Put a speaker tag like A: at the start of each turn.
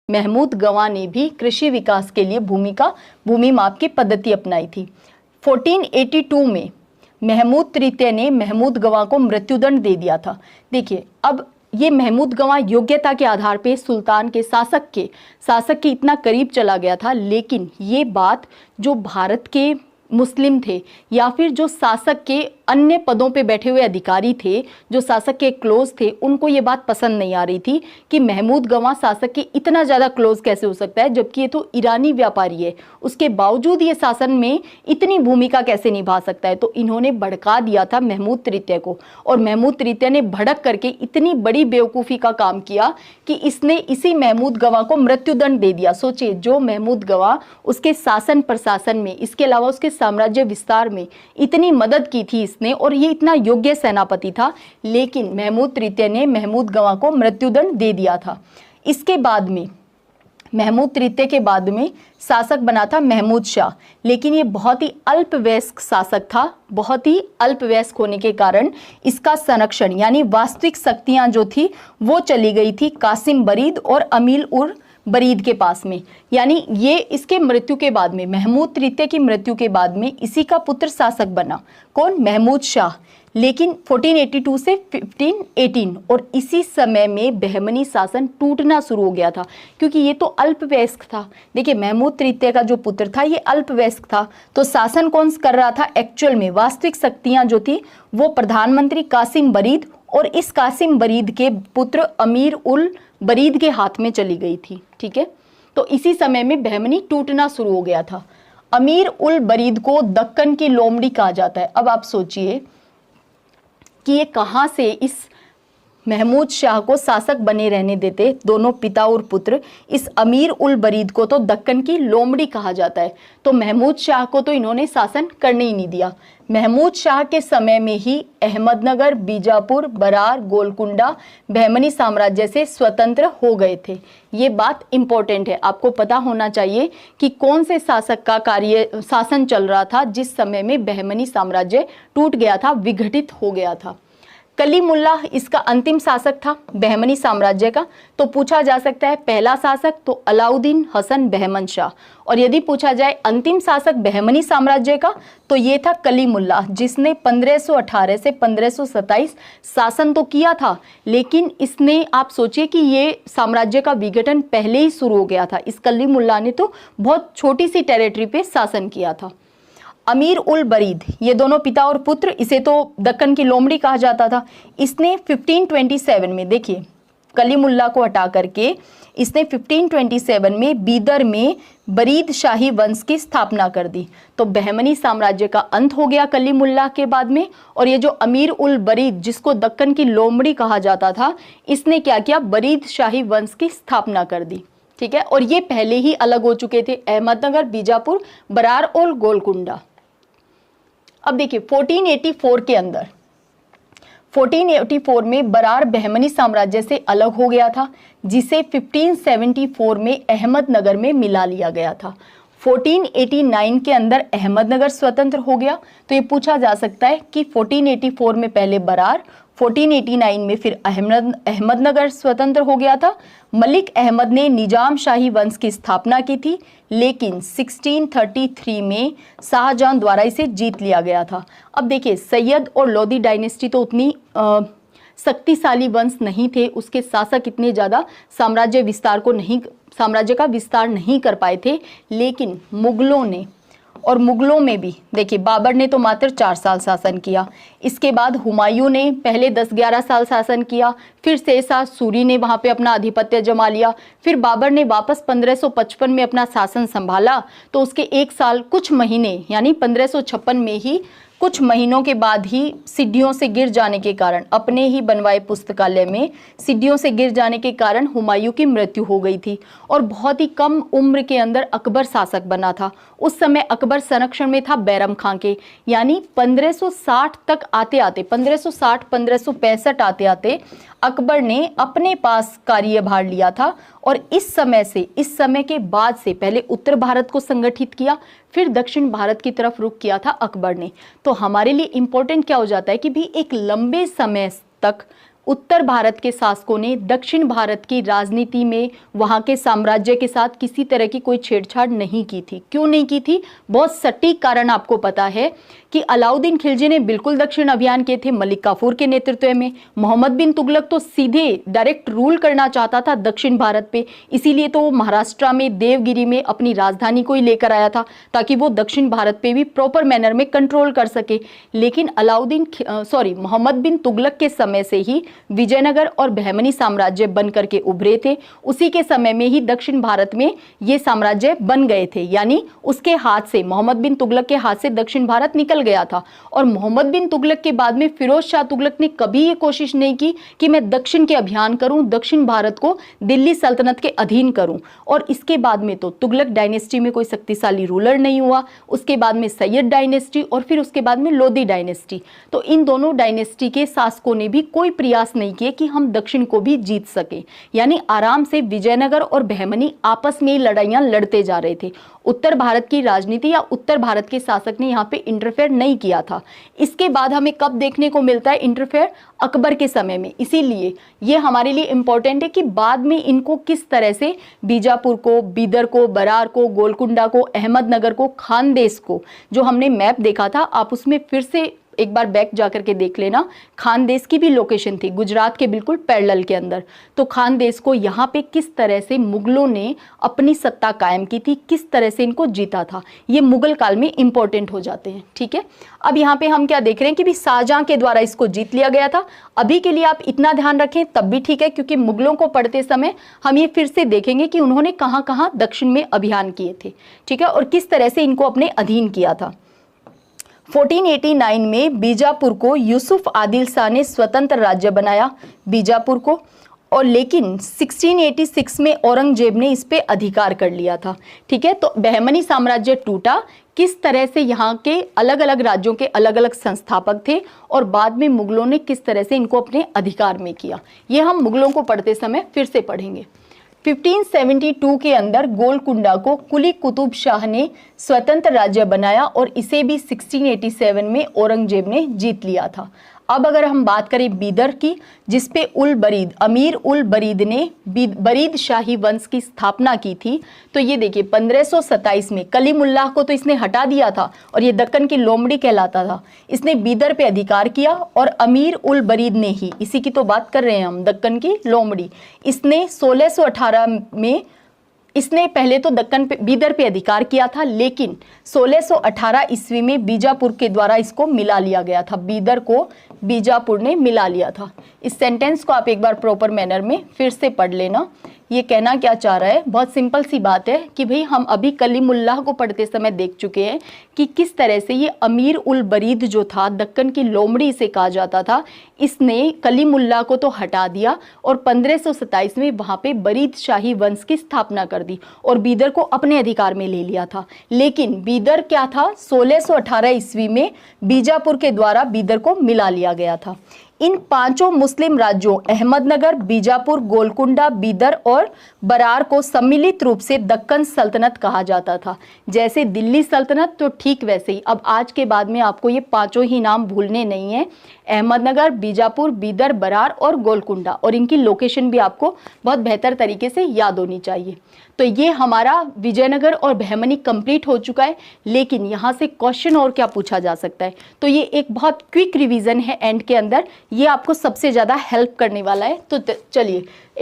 A: महमूद गवां ने भी कृषि विकास के लिए भूमि माप की पद्धति अपनाई थी। 1482 में महमूद तृतीय ने महमूद गवां को मृत्युदंड दे दिया था। देखिए, अब ये महमूद गवां योग्यता के आधार पे सुल्तान के शासक के इतना करीब चला गया था, लेकिन ये बात जो भारत के मुस्लिम थे या फिर जो शासक के अन्य पदों पे बैठे हुए अधिकारी थे, जो शासक के क्लोज थे, उनको ये बात पसंद नहीं आ रही थी कि महमूद गवां शासक के इतना ज़्यादा क्लोज कैसे हो सकता है, जबकि ये तो ईरानी व्यापारी है, उसके बावजूद ये शासन में इतनी भूमिका कैसे निभा सकता है। तो इन्होंने भड़का दिया था महमूद तृतीय को, और महमूद तृतीय ने भड़क करके इतनी बड़ी बेवकूफ़ी का काम किया कि इसने इसी महमूद गवां को मृत्युदंड दे दिया। सोचिए, जो महमूद गवां उसके शासन प्रशासन में, इसके अलावा उसके साम्राज्य विस्तार में इतनी मदद की थी इसने, और ये इतना योग्य सेनापति था, लेकिन महमूद तृतीय ने महमूद गवां को मृत्युदंड दे दिया था। इसके बाद में महमूद तृतीय के बाद में शासक बना था महमूद शाह, लेकिन ये बहुत ही अल्पवयस्क शासक था। बहुत ही अल्पवयस्क होने के कारण इसका संरक्षण यानी वास्तविक शक्तियां जो थी वो चली गई थी कासिम बरीद और अमीर उर बरीद के पास में। यानी ये इसके मृत्यु के बाद में, महमूद तृतीय की मृत्यु के बाद में इसी का पुत्र शासक बना। कौन? महमूद शाह। लेकिन 1482 से 1518 और इसी समय में बहमनी शासन टूटना शुरू हो गया था, क्योंकि ये तो अल्पवयस्क था। देखिए, महमूद तृतीय का जो पुत्र था ये अल्पवयस्क था, तो शासन कौन कर रहा था? एक्चुअल में वास्तविक शक्तियां जो थी वो प्रधानमंत्री कासिम बरीद और इस कासिम बरीद के पुत्र अमीर उल बरीद के हाथ में चली गई थी। ठीक है, तो इसी समय में बहमनी टूटना शुरू हो गया था। अमीर उल बरीद को दक्कन की लोमड़ी कहा जाता है। अब आप सोचिए कि ये कहाँ से इस महमूद शाह को शासक बने रहने देते, दोनों पिता और पुत्र। इस अमीर उल बरीद को तो दक्कन की लोमड़ी कहा जाता है, तो महमूद शाह को तो इन्होंने शासन करने ही नहीं दिया। महमूद शाह के समय में ही अहमदनगर, बीजापुर, बरार, गोलकुंडा बहमनी साम्राज्य से स्वतंत्र हो गए थे। ये बात इंपॉर्टेंट है, आपको पता होना चाहिए कि कौन से शासक का शासन चल रहा था जिस समय में बहमनी साम्राज्य टूट गया था, विघटित हो गया था। कलीमुल्लाह इसका अंतिम शासक था बहमनी साम्राज्य का। तो पूछा जा सकता है पहला शासक तो अलाउद्दीन हसन बहमन शाह, और यदि पूछा जाए अंतिम शासक बहमनी साम्राज्य का तो ये था कलीमुल्लाह, जिसने 1518 से 1527 शासन तो किया था, लेकिन इसने, आप सोचिए कि ये साम्राज्य का विघटन पहले ही शुरू हो गया था। इस कलीमुल्लाह ने तो बहुत छोटी सी टेरिटरी पे शासन किया था। अमीर उल बरीद, ये दोनों पिता और पुत्र, इसे तो दक्कन की लोमड़ी कहा जाता था। इसने 1527 में, देखिए कलीमुल्लाह को हटा करके इसने 1527 में बीदर में बरीद शाही वंश की स्थापना कर दी। तो बहमनी साम्राज्य का अंत हो गया कलीमुल्लाह के बाद में, और ये जो अमीर उल बरीद जिसको दक्कन की लोमड़ी कहा जाता था, इसने क्या किया? बरीद शाही वंश की स्थापना कर दी। ठीक है, और ये पहले ही अलग हो चुके थे, अहमदनगर, बीजापुर, बरार और गोलकुंडा। अब देखिए 1484 के अंदर, 1484 में बरार बहमनी साम्राज्य से अलग हो गया था, जिसे 1574 में अहमदनगर में मिला लिया गया था। 1489 के अंदर अहमदनगर स्वतंत्र हो गया। तो ये पूछा जा सकता है कि 1484 में पहले बरार, 1489 में फिर अहमदनगर स्वतंत्र हो गया था। मलिक अहमद ने निजाम शाही वंश की स्थापना की थी, लेकिन 1633 में शाहजहां द्वारा इसे जीत लिया गया था। अब देखिए, सैयद और लोदी डायनेस्टी तो उतनी शक्तिशाली वंश नहीं थे, उसके शासक इतने ज़्यादा साम्राज्य का विस्तार नहीं कर पाए थे, लेकिन मुगलों ने, और मुगलों में भी देखिए बाबर ने तो मात्र 4 साल शासन किया, इसके बाद हुमायूं ने पहले 10-11 साल शासन किया, फिर शेरशाह सूरी ने वहाँ पे अपना आधिपत्य जमा लिया, फिर बाबर ने वापस 1555 में अपना शासन संभाला। तो उसके 1 साल कुछ महीने यानी 1556 में ही, कुछ महीनों के बाद ही सीढ़ियों से गिर जाने के कारण, अपने ही बनवाए पुस्तकालय में सीढ़ियों से गिर जाने के कारण हुमायूं की मृत्यु हो गई थी, और बहुत ही कम उम्र के अंदर अकबर शासक बना था। उस समय अकबर संरक्षण में था बैरम खां के, यानी 1560 तक आते आते, 1560-1565 आते आते अकबर ने अपने पास कार्यभार लिया था। और इस समय के बाद से पहले उत्तर भारत को संगठित किया, फिर दक्षिण भारत की तरफ रुख किया था अकबर ने। तो हमारे लिए इम्पोर्टेंट क्या हो जाता है कि भी एक लंबे समय तक उत्तर भारत के शासकों ने दक्षिण भारत की राजनीति में वहां के साम्राज्य के साथ किसी तरह की कोई छेड़छाड़ नहीं की थी। क्यों नहीं की थी? बहुत सटीक कारण आपको पता है कि अलाउद्दीन खिलजी ने बिल्कुल दक्षिण अभियान किए थे मलिक काफूर के नेतृत्व में। मोहम्मद बिन तुगलक तो सीधे डायरेक्ट रूल करना चाहता था दक्षिण भारत पे, इसीलिए तो वो महाराष्ट्र में देवगिरी में अपनी राजधानी को ही लेकर आया था ताकि वो दक्षिण भारत पे भी प्रॉपर मैनर में कंट्रोल कर सके। लेकिन मोहम्मद बिन तुगलक के समय से ही विजयनगर और बहमनी साम्राज्य बन करके उभरे थे। उसी के समय में ही दक्षिण भारत में ये साम्राज्य बन गए थे, यानी उसके हाथ से, मोहम्मद बिन तुगलक के हाथ से दक्षिण भारत निकल गया था। और मोहम्मद बिन तुगलक के बाद में फिरोज शाह तुगलक ने कभी ये कोशिश नहीं की कि मैं दक्षिण के अभियान करूं, दक्षिण भारत को दिल्ली सल्तनत के अधीन करूं। और इसके बाद में तो तुगलक डायनेस्टी में कोई शक्तिशाली रूलर नहीं हुआ, उसके बाद में सैयद डायनेस्टी और फिर उसके बाद में लोधी डायनेस्टी। तो इन दोनों डायनेस्टी के शासकों ने भी कोई प्रयास नहीं किए कि हम दक्षिण को भी जीत सके, यानी आराम से विजयनगर और बहमनी आपस में लड़ाइयां लड़ते जा रहे थे। उत्तर भारत की राजनीति या उत्तर भारत के शासक ने यहाँ पे इंटरफेयर नहीं किया था। इसके बाद हमें कब देखने को मिलता है इंटरफेयर? अकबर के समय में। इसीलिए ये हमारे लिए इंपॉर्टेंट है कि बाद में इनको किस तरह से बीजापुर को, बीदर को, बरार को, गोलकुंडा को, अहमदनगर को, खानदेश को, जो हमने मैप देखा था आप उसमें फिर से एक बार बैक जाकर के देख लेना, खानदेश की भी लोकेशन थी गुजरात के बिल्कुल पैरेलल के अंदर। तो खानदेश को यहाँ पे किस तरह से मुगलों ने अपनी सत्ता कायम की थी, किस तरह से इनको जीता था, ये मुगल काल में इंपॉर्टेंट हो जाते हैं। ठीक है, अब यहाँ पे हम क्या देख रहे हैं कि भी शाहजहां के द्वारा इसको जीत लिया गया था। अभी के लिए आप इतना ध्यान रखें तब भी ठीक है, क्योंकि मुगलों को पढ़ते समय हम ये फिर से देखेंगे कि उन्होंने कहाँ कहाँ दक्षिण में अभियान किए थे। ठीक है, और किस तरह से इनको अपने अधीन किया था। 1489 में बीजापुर को यूसुफ आदिल शाह ने स्वतंत्र राज्य बनाया, बीजापुर को, और लेकिन 1686 में औरंगजेब ने इस पे अधिकार कर लिया था। ठीक है, तो बहमनी साम्राज्य टूटा। किस तरह से यहाँ के अलग अलग राज्यों के अलग अलग संस्थापक थे और बाद में मुगलों ने किस तरह से इनको अपने अधिकार में किया, ये हम मुगलों को पढ़ते समय फिर से पढ़ेंगे। 1572 के अंदर गोलकुंडा को कुली कुतुब शाह ने स्वतंत्र राज्य बनाया और इसे भी 1687 में औरंगजेब ने जीत लिया था। अब अगर हम बात करें बीदर की, जिसपे उल बरीद, अमीर उल बरीद ने बरीद शाही वंश की स्थापना की थी, तो ये देखिए 1527 में कलीमुल्लाह को तो इसने हटा दिया था और ये दक्कन की लोमड़ी कहलाता था। इसने बीदर पे अधिकार किया और अमीर उल बरीद ने ही, इसी की तो बात कर रहे हैं हम, दक्कन की लोमड़ी, इसने 1618 में इसने पहले तो दक्कन पे, बीदर पे अधिकार किया था, लेकिन 1618 ईस्वी में बीजापुर के द्वारा इसको मिला लिया गया था। बीदर को बीजापुर ने मिला लिया था। इस सेंटेंस को आप एक बार प्रॉपर मैनर में फिर से पढ़ लेना। ये कहना क्या चाह रहा है, बहुत सिंपल सी बात है कि भाई हम अभी कलीमुल्लाह को पढ़ते समय देख चुके हैं कि किस तरह से ये अमीर उल बरीद जो था, दक्कन की लोमड़ी से कहा जाता था, इसने कलीमुल्लाह को तो हटा दिया और 1527 में वहाँ पे बरीद शाही वंश की स्थापना कर दी और बीदर को अपने अधिकार में ले लिया था। लेकिन बीदर क्या था, 1618 ईस्वी में बीजापुर के द्वारा बीदर को मिला लिया गया था। इन पांचों मुस्लिम राज्यों अहमदनगर, बीजापुर, गोलकुंडा, बीदर और बरार को सम्मिलित रूप से दक्कन सल्तनत कहा जाता था। जैसे दिल्ली सल्तनत, तो ठीक वैसे ही अब आज के बाद में आपको ये पांचों ही नाम भूलने नहीं है, अहमदनगर, बीजापुर, बीदर, बरार और गोलकुंडा, और इनकी लोकेशन भी आपको बहुत बेहतर तरीके से याद होनी चाहिए। तो ये हमारा विजयनगर और बहमनी कंप्लीट हो चुका है, लेकिन यहाँ से क्वेश्चन और क्या पूछा जा सकता है, तो ये एक बहुत क्विक रिवीजन है एंड के अंदर, ये आपको सबसे ज़्यादा हेल्प करने वाला है। तो चलिए